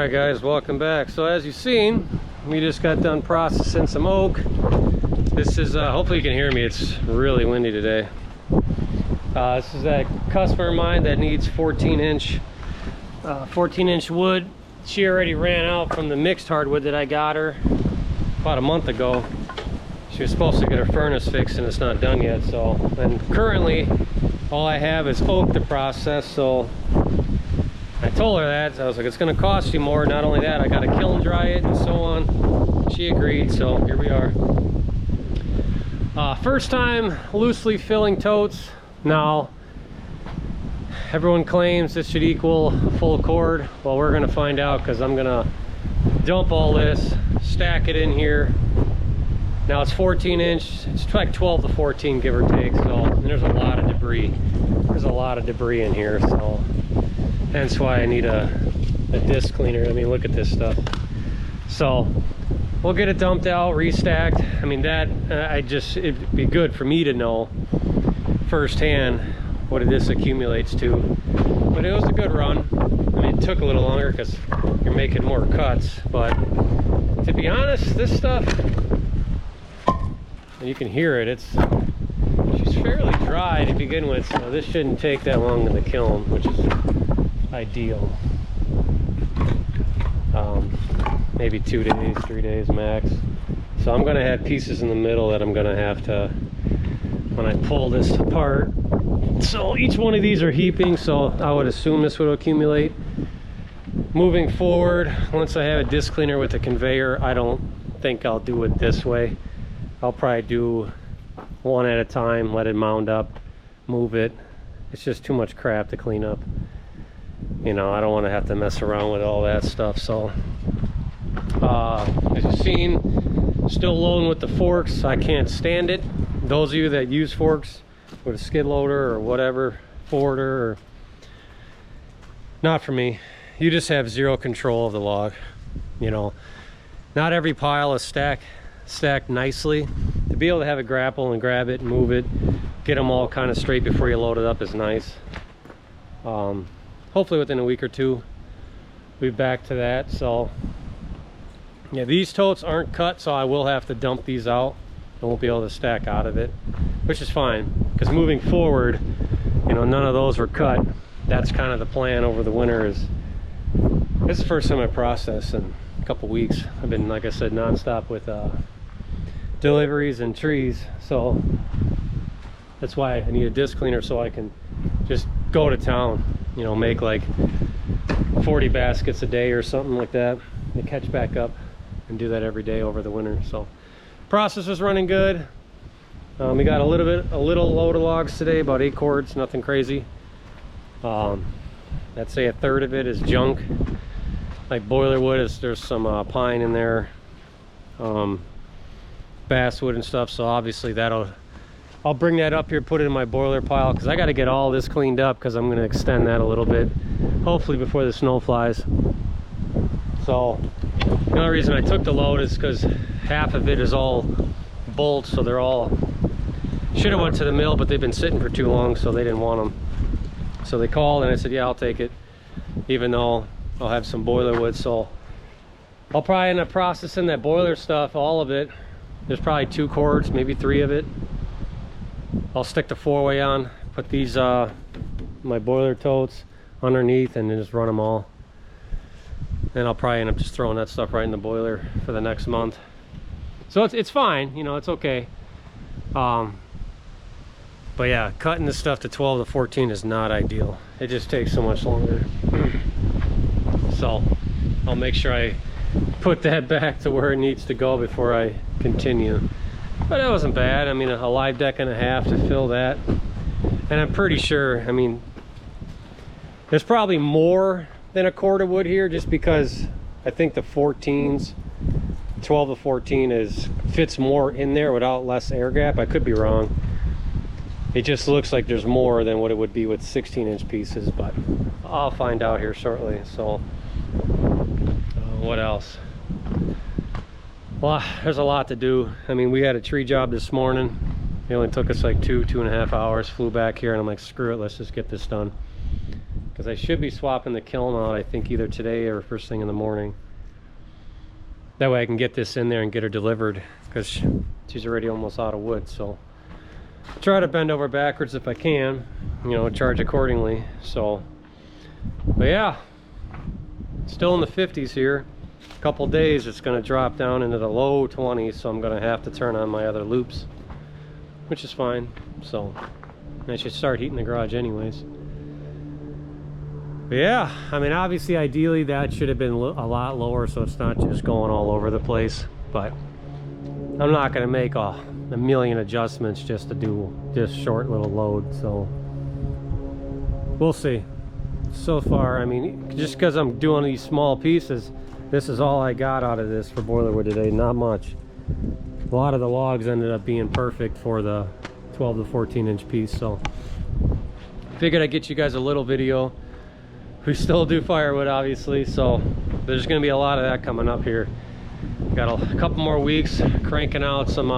Alright guys, welcome back. So as you've seen, we just got done processing some oak. This is, hopefully you can hear me, it's really windy today. This is that customer of mine that needs 14-inch wood. She already ran out from the mixed hardwood that I got her about a month ago. She was supposed to get her furnace fixed and it's not done yet. So, and currently all I have is oak to process. So I told her that. I was like, it's going to cost you more. Not only that, I got to kiln dry it and so on. She agreed, so here we are. First time loosely filling totes. Now, everyone claims this should equal full cord. Well, we're going to find out because I'm going to dump all this, stack it in here. Now it's 14-inch. It's like 12 to 14, give or take. So and there's a lot of debris. There's a lot of debris in here. So hence why I need a disc cleaner. I mean, look at this stuff. So we'll get it dumped out, restacked. I mean, that it'd be good for me to know firsthand what this accumulates to. But it was a good run. I mean, it took a little longer because you're making more cuts. But to be honest, this stuff, and you can hear it, she's fairly dry to begin with, so this shouldn't take that long in the kiln, which is ideal. Maybe 2 days, 3 days max. So I'm gonna have pieces in the middle that I'm gonna have to, when I pull this apart. So each one of these are heaping, so I would assume this would accumulate. Moving forward, once I have a disc cleaner with a conveyor, I don't think I'll do it this way. I'll probably do one at a time, let it mound up, move it. It's just too much crap to clean up. You know, I don't want to have to mess around with all that stuff. So as you've seen, still loading with the forks. I can't stand it. Those of you that use forks with a skid loader or whatever, forwarder, or not for me. You just have zero control of the log. You know, not every pile is stacked nicely. To be able to have it grapple and grab it and move it, get them all kind of straight before you load it up is nice. Hopefully within a week or two we'll be back to that. So yeah, these totes aren't cut, so I will have to dump these out. I won't be able to stack out of it, which is fine, because moving forward, you know, none of those were cut. That's kind of the plan over the winter. This is the first time I processed in a couple weeks. I've been, like I said, non-stop with deliveries and trees, so that's why I need a disc cleaner, so I can just go to town, you know, make like 40 baskets a day or something like that, and catch back up and do that every day over the winter. So process is running good. We got a little load of logs today, about 8 cords, nothing crazy. I'd say a third of it is junk, like boiler wood. There's some pine in there, basswood and stuff. So obviously I'll bring that up here, put it in my boiler pile, because I got to get all this cleaned up, because I'm going to extend that a little bit, hopefully before the snow flies. So the only reason I took the load is because half of it is all bolts, so they're all, should have went to the mill, but they've been sitting for too long, so they didn't want them. So they called and I said, yeah, I'll take it, even though I'll have some boiler wood. So I'll probably end up processing that boiler stuff, all of it. There's probably 2 cords, maybe 3 of it. I'll stick the 4-way on, put these my boiler totes underneath, and then just run them all. And I'll probably end up just throwing that stuff right in the boiler for the next month. So it's fine, you know, it's okay. But yeah, cutting this stuff to 12 to 14 is not ideal. It just takes so much longer. So I'll make sure I put that back to where it needs to go before I continue. But that wasn't bad. I mean, a live deck and a half to fill that. And I'm pretty sure, I mean, there's probably more than a cord of wood here, just because I think the 14s, 12 to 14 fits more in there without less air gap. I could be wrong. It just looks like there's more than what it would be with 16-inch pieces, but I'll find out here shortly. So what else? Well, there's a lot to do. I mean, we had a tree job this morning. It only took us like 2.5 hours. Flew back here and I'm like, screw it, let's just get this done. because I should be swapping the kiln out, I think either today or first thing in the morning. That way I can get this in there and get her delivered, because she's already almost out of wood. So try to bend over backwards if I can, you know, charge accordingly. So, but yeah, still in the 50s here. A couple days it's going to drop down into the low 20s, so I'm going to have to turn on my other loops, which is fine. So I should start heating the garage anyways. But yeah, I mean, obviously ideally that should have been a lot lower, so it's not just going all over the place, but I'm not going to make a million adjustments just to do this short little load. So we'll see. So far, I mean, just because I'm doing these small pieces, this is all I got out of this for boiler wood today. Not much. A lot of the logs ended up being perfect for the 12 to 14 inch piece. So figured I'd get you guys a little video. We still do firewood, obviously, so there's going to be a lot of that coming up here. Got a couple more weeks cranking out some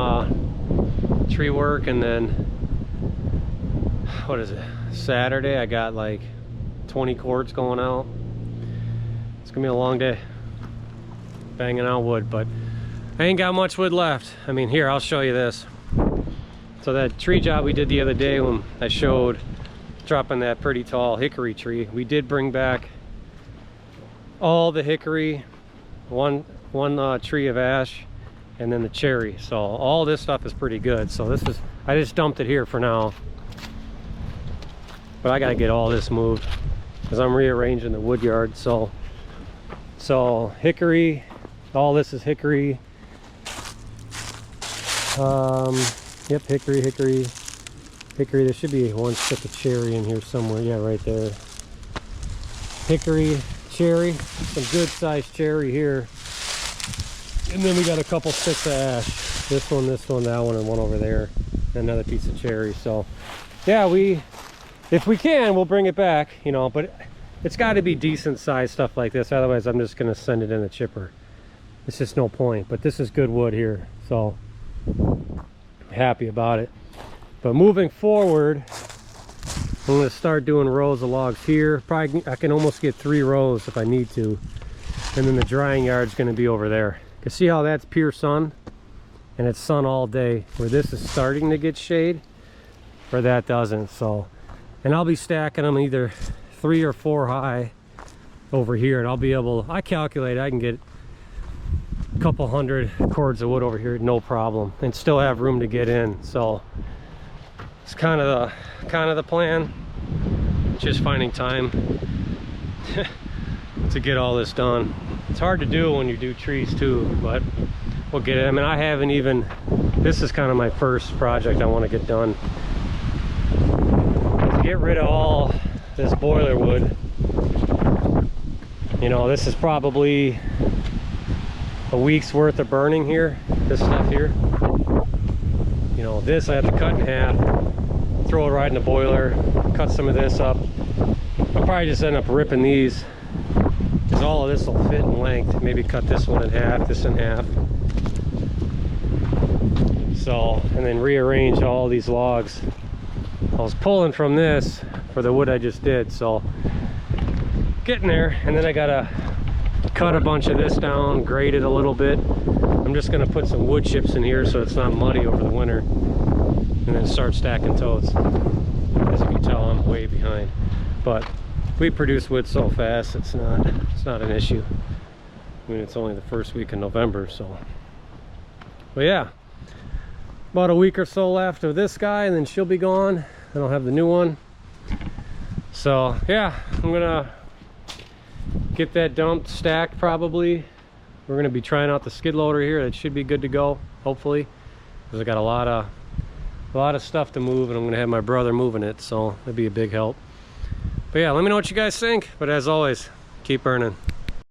tree work, and then what is it, Saturday I got like 20 cords going out. It's gonna be a long day banging out wood, but I ain't got much wood left. I mean, here, I'll show you this. So that tree job we did the other day when I showed dropping that pretty tall hickory tree, we did bring back all the hickory, one tree of ash, and then the cherry. So all this stuff is pretty good. So this is, I just dumped it here for now, but I gotta get all this moved because I'm rearranging the wood yard. So hickory, all this is hickory. Yep, hickory. There should be one stick of cherry in here somewhere. Yeah, right there. Hickory, cherry, some good sized cherry here. And then we got a couple sticks of ash. This one, that one, and one over there. Another piece of cherry. So yeah, if we can, we'll bring it back, you know, but it's got to be decent sized stuff like this. Otherwise, I'm just going to send it in the chipper. It's just no point. But this is good wood here, so I'm happy about it. But moving forward, I'm going to start doing rows of logs here. Probably I can almost get 3 rows if I need to. And then the drying yard's going to be over there. You see how that's pure sun? And it's sun all day. Where this is starting to get shade, or that doesn't. So, and I'll be stacking them either 3 or 4 high over here. And I'll be able, I calculate I can get a couple hundred cords of wood over here, no problem. And still have room to get in. So it's kind of the plan. Just finding time to get all this done. It's hard to do when you do trees too, but we'll get it. I mean, I haven't even, this is kind of my first project I want to get done. To get rid of all this boiler wood. You know, this is probably a week's worth of burning here, this stuff here. You know, this I have to cut in half, throw it right in the boiler, cut some of this up. I'll probably just end up ripping these, because all of this will fit in length. Maybe cut this one in half, this in half. So, and then rearrange all these logs. I was pulling from this for the wood I just did, so getting there. And then I gotta cut a bunch of this down, grade it a little bit. I'm just gonna put some wood chips in here so it's not muddy over the winter, and then start stacking totes. As you can tell, I'm way behind, but we produce wood so fast, it's not an issue. I mean, it's only the first week in November, so. But yeah, about a week or so left of this guy, and then she'll be gone. Then I'll have the new one. So yeah, I'm gonna get that dumped, stacked probably. We're gonna be trying out the skid loader here. That should be good to go, hopefully, because I got a lot of stuff to move, and I'm gonna have my brother moving it, so that'd be a big help. But yeah, let me know what you guys think. But as always, keep burning.